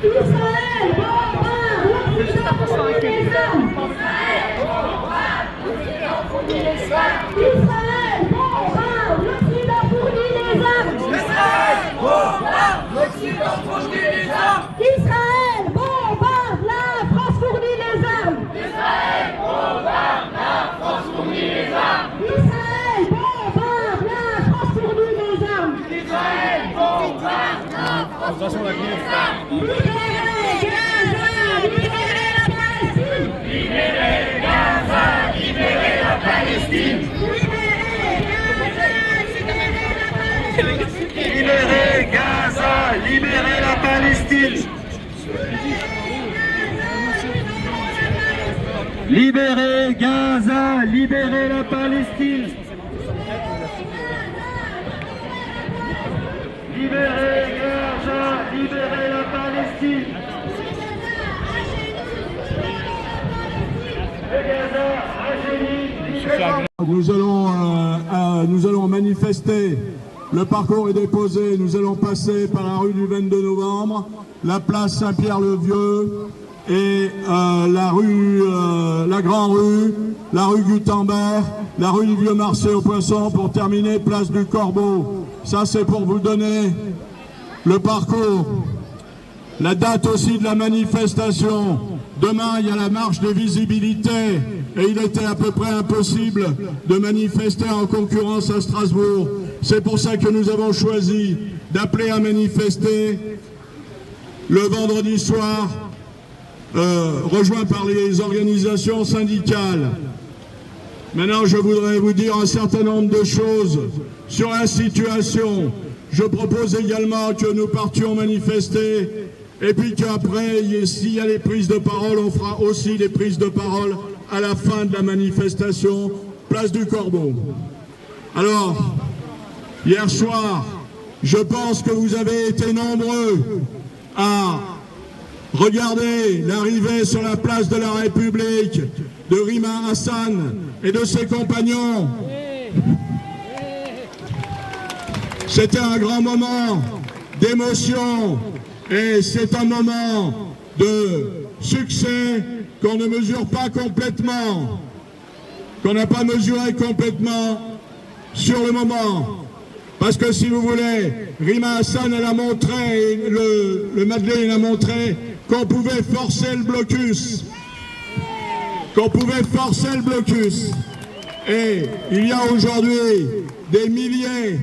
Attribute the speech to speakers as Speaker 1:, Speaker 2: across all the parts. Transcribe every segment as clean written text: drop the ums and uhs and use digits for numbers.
Speaker 1: Israël bombarde, la France fournit les armes. Israël bombarde, la France fournit les armes. Israël bombarde, la France fournit les armes. Israël bombarde, la France fournit les armes. Libérez Gaza, libérez la Palestine. Libérez Gaza, libérez la Palestine.
Speaker 2: Libérez Gaza, libérez la Palestine. Libérez Gaza, libérez la Palestine. Libérez Gaza, libérez la Palestine.
Speaker 3: Nous allons manifester. Le parcours est déposé. Nous allons passer par la rue du 22 novembre, la place Saint-Pierre-le-Vieux et la Grande Rue, la rue Gutenberg, la rue du Vieux-Marché au Poisson pour terminer place du Corbeau. Ça, c'est pour vous donner le parcours. La date aussi de la manifestation. Demain, il y a la marche de visibilité et il était à peu près impossible de manifester en concurrence à Strasbourg. C'est pour ça que nous avons choisi d'appeler à manifester le vendredi soir, rejoint par les organisations syndicales. Maintenant, je voudrais vous dire un certain nombre de choses sur la situation. Je propose également que nous partions manifester et puis qu'après, s'il y a les prises de parole, on fera aussi les prises de parole à la fin de la manifestation, place du Corbeau. Alors, hier soir, je pense que vous avez été nombreux à regarder l'arrivée sur la place de la République de Rima Hassan et de ses compagnons. C'était un grand moment d'émotion et c'est un moment de succès qu'on ne mesure pas complètement, qu'on n'a pas mesuré complètement sur le moment. Parce que si vous voulez, Rima Hassan, elle a montré, le Madeleine a montré qu'on pouvait forcer le blocus. Qu'on pouvait forcer le blocus. Et il y a aujourd'hui des milliers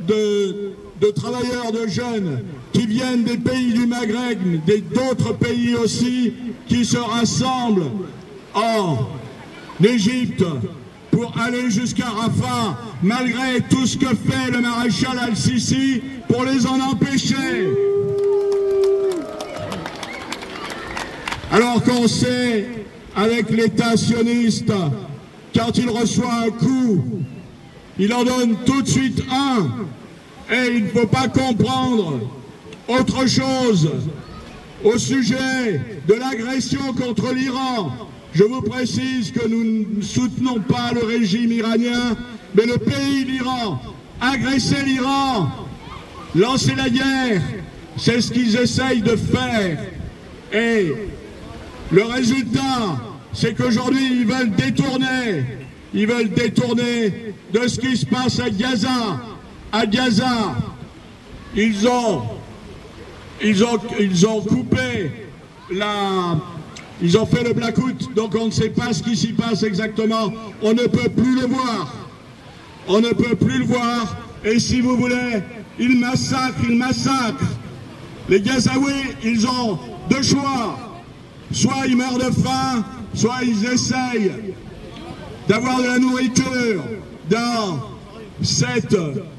Speaker 3: de travailleurs, de jeunes qui viennent des pays du Maghreb, d'autres pays aussi, qui se rassemblent en Égypte pour aller jusqu'à Rafah, malgré tout ce que fait le maréchal Al-Sisi pour les en empêcher. Alors qu'on sait, avec l'État sioniste, quand il reçoit un coup, il en donne tout de suite un. Et il ne faut pas comprendre autre chose au sujet de l'agression contre l'Iran. Je vous précise que nous ne soutenons pas le régime iranien, mais le pays, l'Iran. Agresser l'Iran, lancer la guerre, c'est ce qu'ils essayent de faire. Et le résultat, c'est qu'aujourd'hui, ils veulent détourner de ce qui se passe à Gaza. À Gaza, ils ont coupé ils ont fait le blackout, donc on ne sait pas ce qui s'y passe exactement. On ne peut plus le voir. On ne peut plus le voir. Et si vous voulez, ils massacrent. Les Gazaouis, ils ont deux choix. Soit ils meurent de faim, soit ils essayent d'avoir de la nourriture dans cette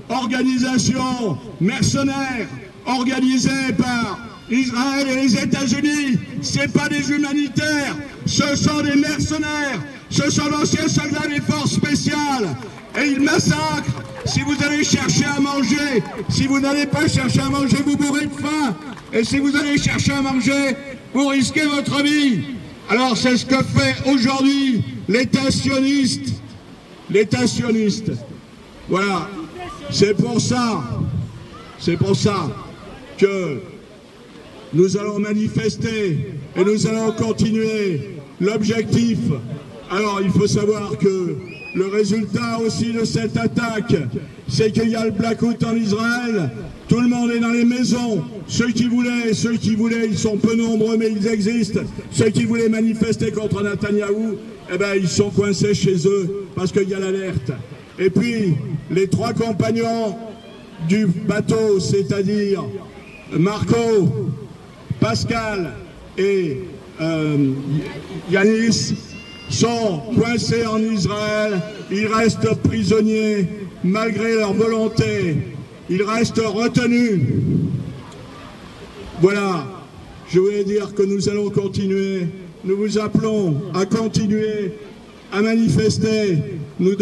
Speaker 3: organisation mercenaire organisée par Israël et les États-Unis. C'est pas des humanitaires, ce sont des mercenaires, ce sont d'anciens soldats des forces spéciales. Et ils massacrent. Si vous allez chercher à manger, si vous n'allez pas chercher à manger, vous mourrez de faim. Et si vous allez chercher à manger, vous risquez votre vie. Alors c'est ce que fait aujourd'hui l'État sioniste. L'État sioniste. Voilà. C'est pour ça C'est pour ça que nous allons manifester et nous allons continuer. L'objectif, alors il faut savoir que le résultat aussi de cette attaque, c'est qu'il y a le blackout en Israël. Tout le monde est dans les maisons. Ceux qui voulaient, ils sont peu nombreux, mais ils existent. Ceux qui voulaient manifester contre Netanyahou, eh ben, ils sont coincés chez eux parce qu'il y a l'alerte. Et puis, les 3 compagnons du bateau, c'est-à-dire Marco, Pascal et Yanis, sont coincés en Israël. Ils restent prisonniers malgré leur volonté. Ils restent retenus. Voilà, je voulais dire que nous allons continuer. Nous vous appelons à continuer à manifester. Nous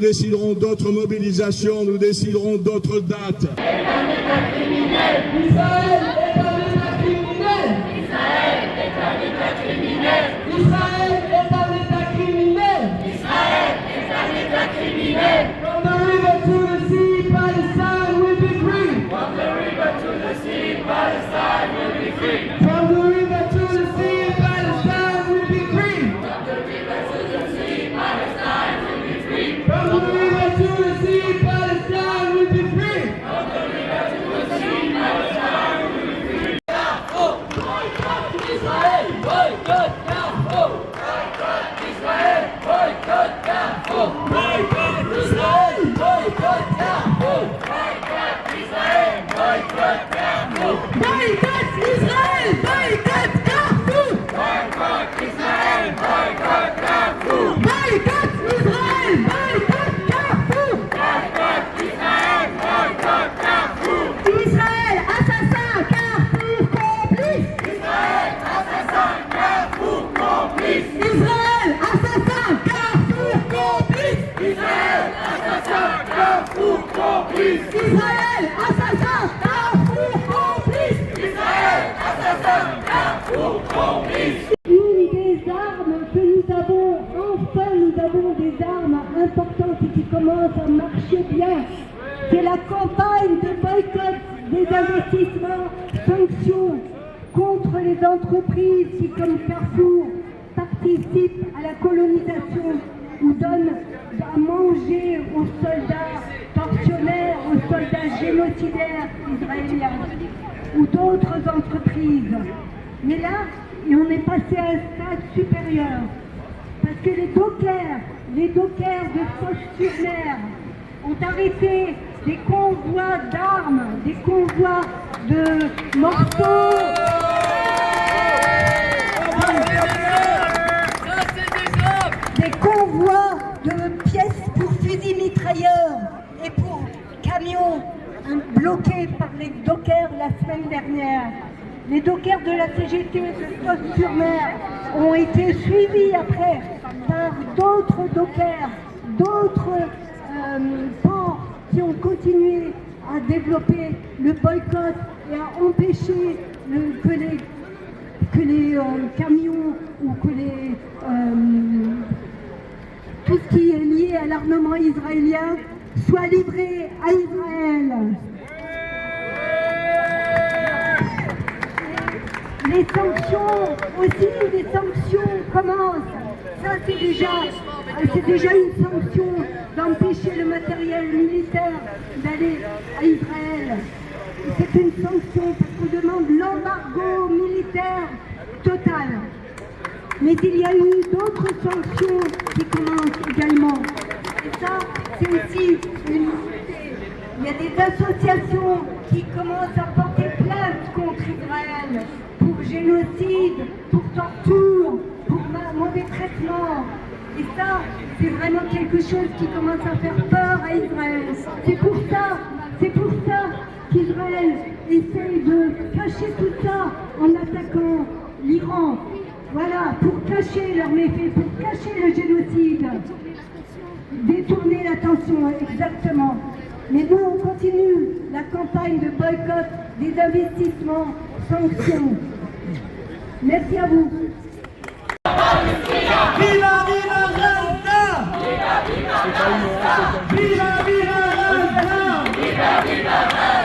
Speaker 3: déciderons d'autres mobilisations, nous déciderons d'autres dates.
Speaker 1: Israël est un État criminel. Israël est un État criminel. Israël est un État criminel. Israël est un État criminel. From the river to the sea, Palestine will be free. From the river to the sea, Palestine will be free. From the river to the sea, Palestine will be free. From the river to the sea, Palestine will be free. From the river to the sea, Palestine will be free. From the river to the sea, Palestine will be free. Israël, boycott Carrefour. Boycott Israël, boycott Carrefour. Boycott Israël, boycott Carrefour. Boycott Israël, boycott Carrefour. Boycott Israël, boycott Carrefour. Boycott Israël, boycott Carrefour. Boycott Israël, boycott Carrefour. Boycott Israël, boycott Carrefour. Israël, assassin, Carrefour, complice. Israël, assassin, Carrefour, complice. Israël, assassin, Carrefour, complice. Israël, assassin, Carrefour, complice. Israël, assassin, Carrefour, complice. Israël, assassin, Carrefour, complice. Une des armes que nous avons, enfin nous avons des armes importantes et qui commencent à marcher bien. C'est la campagne de boycott des investissements, sanctions contre les entreprises qui, comme Carrefour, participent à la colonisation ou donnent à manger aux soldats tortionnaires, aux soldats génocidaires israéliens ou d'autres entreprises. Mais là, on est passé à un stade supérieur parce que les dockers de Fos-sur-Mer ont arrêté des convois d'armes, des convois de morceaux, des convois de pièces pour fusils mitrailleurs et pour camions bloqués par les dockers la semaine dernière. Les dockers de la CGT de Fos-sur-Mer ont été suivis après par d'autres dockers, d'autres ports qui ont continué à développer le boycott et à empêcher que les camions ou que tout ce qui est lié à l'armement israélien soit livré à Israël. Les sanctions aussi, les sanctions commencent. Ça c'est déjà une sanction d'empêcher le matériel militaire d'aller à Israël. C'est une sanction parce qu'on demande l'embargo militaire total. Mais il y a eu d'autres sanctions qui commencent également. Et ça, c'est aussi une... Il y a des associations qui commencent à porter plainte contre Israël pour génocide, pour torture, pour mauvais traitement. Et ça, c'est vraiment quelque chose qui commence à faire peur à Israël. C'est pour ça qu'Israël essaye de cacher tout ça en attaquant l'Iran. Voilà, pour cacher leurs méfaits, pour cacher le génocide. Détourner l'attention, exactement. Mais nous, on continue la campagne de boycott des investissements, sanctions. Merci à vous.
Speaker 2: Viva, viva Gaza! Viva, viva Gaza! Viva, viva Gaza! Viva, viva Gaza!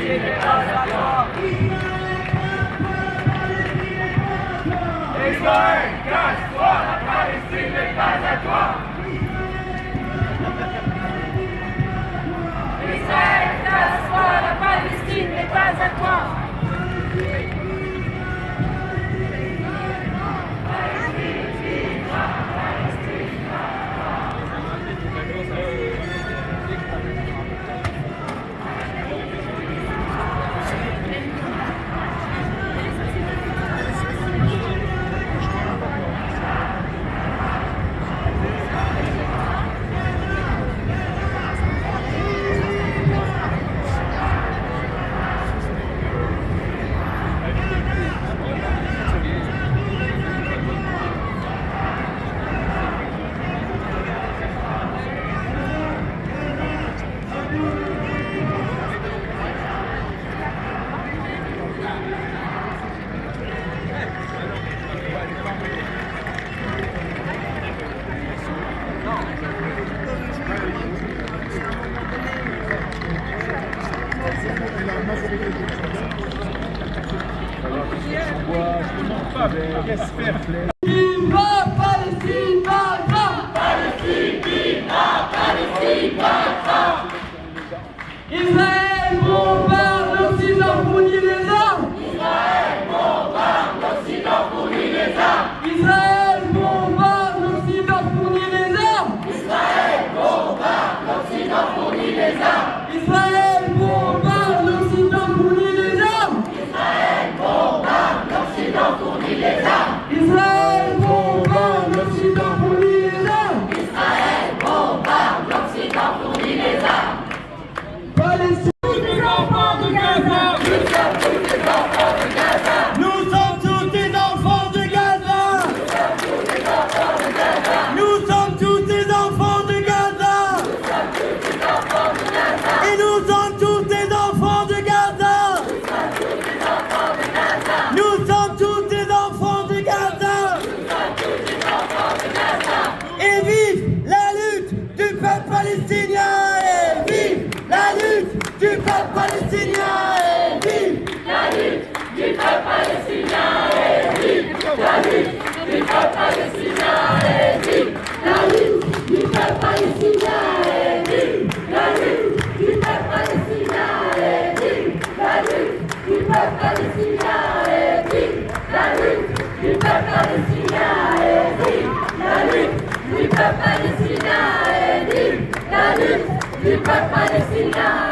Speaker 4: Israël, casse-toi, la Palestine n'est pas à toi. Israël, casse-toi, la Palestine n'est pas à toi.
Speaker 2: Viva Palestine, Gaza!
Speaker 4: Palestine, viva, Palestine, viva.
Speaker 2: Israël bombarde l'Occident, fournit les armes!
Speaker 4: Israël bombarde l'Occident, fournit les armes.
Speaker 2: Israël bombarde l'Occident, fournit les armes!
Speaker 4: Israël bombarde l'Occident, fournit les armes.
Speaker 2: Israël bombarde l'Occident, fournit les armes!
Speaker 4: Israël bombarde l'Occident, fournit les armes.
Speaker 2: Israël bombarde l'Occident, fournit les armes!
Speaker 4: Israël bombarde l'Occident, fournit les armes.
Speaker 2: Palestine!
Speaker 4: Nous sommes tous des enfants de Gaza. Nous sommes tous des enfants de Gaza. Et nous sommes tous des enfants de Gaza. Nous sommes tous des enfants de Gaza. Et vive la lutte du peuple palestinien. Et vive la lutte du peuple palestinien. Et vive la lutte du peuple palestinien. Et vive la lutte du peuple palestinien. Et vive la lutte du peuple palestinien. Et vive la lutte du peuple palestinien. Et vive la lutte du peuple palestinien. Et vive la lutte du peuple palestinien. Et vive la lutte du peuple palestinien. Et vive la lutte du peuple palestinien.